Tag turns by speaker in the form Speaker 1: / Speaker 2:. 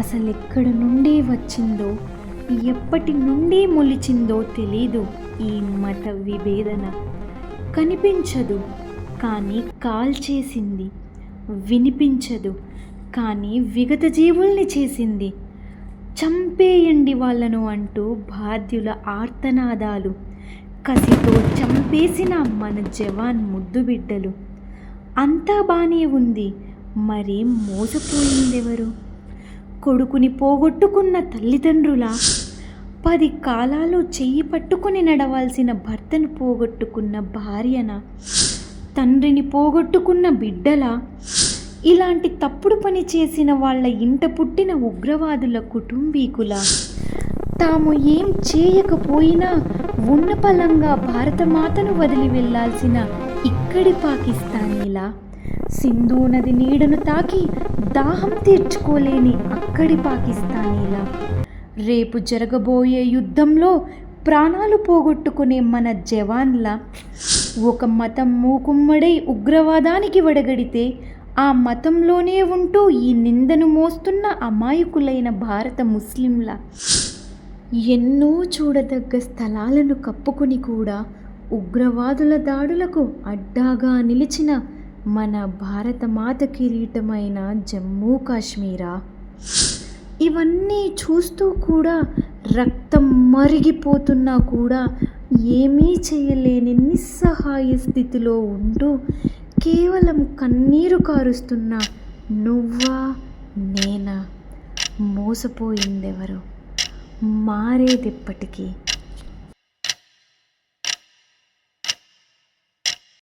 Speaker 1: అసలెక్కడ నుండి వచ్చిందో, ఎప్పటి నుండి మొలిచిందో తెలీదు ఈ మత విభేదన. కనిపించదు కానీ కాల్చేసింది, వినిపించదు కానీ విగత జీవుల్ని చేసింది. చంపేయండి వాళ్ళను అంటూ బాధ్యుల ఆర్తనాదాలు, కసితో చంపేసిన మన జవాన్ ముద్దుబిడ్డలు. అంతా బానే ఉంది, మరి మోసపోయిందెవరు? కొడుకుని పోగొట్టుకున్న తల్లిదండ్రులా? 10 కాలాలు చెయ్యి పట్టుకుని నడవాల్సిన భర్తను పోగొట్టుకున్న భార్యనా? తండ్రిని పోగొట్టుకున్న బిడ్డలా? ఇలాంటి తప్పుడు పని చేసిన వాళ్ళ ఇంట పుట్టిన ఉగ్రవాదుల కుటుంబీకులా? తాము ఏం చేయకపోయినా ఉన్నపలంగా భారతమాతను వదిలి వెళ్లాల్సిన ఇక్కడి పాకిస్తానీలా? సింధు నది నీడను తాకి దాహం తీర్చుకోలేని అక్కడి పాకిస్తానీలా? రేపు జరగబోయే యుద్ధంలో ప్రాణాలు పోగొట్టుకునే మన జవాన్లా? ఒక మతం మూకుమ్మడై ఉగ్రవాదానికి వడగడితే ఆ మతంలోనే ఉంటూ ఈ నిందను మోస్తున్న అమాయకులైన భారత ముస్లింలా? ఎన్నో చూడదగ్గ స్థలాలను కప్పుకుని కూడా ఉగ్రవాదుల దాడులకు అడ్డాగా నిలిచిన మన భారతమాత కిరీటమైన జమ్మూ కాశ్మీరా? ఇవన్నీ చూస్తూ కూడా, రక్తం మరిగిపోతున్నా కూడా ఏమీ చేయలేని నిస్సహాయ స్థితిలో ఉంటూ కేవలం కన్నీరు కారుస్తున్న నువ్వా నేనా? మోసపోయిందెవరు? మారేదెప్పటికీ?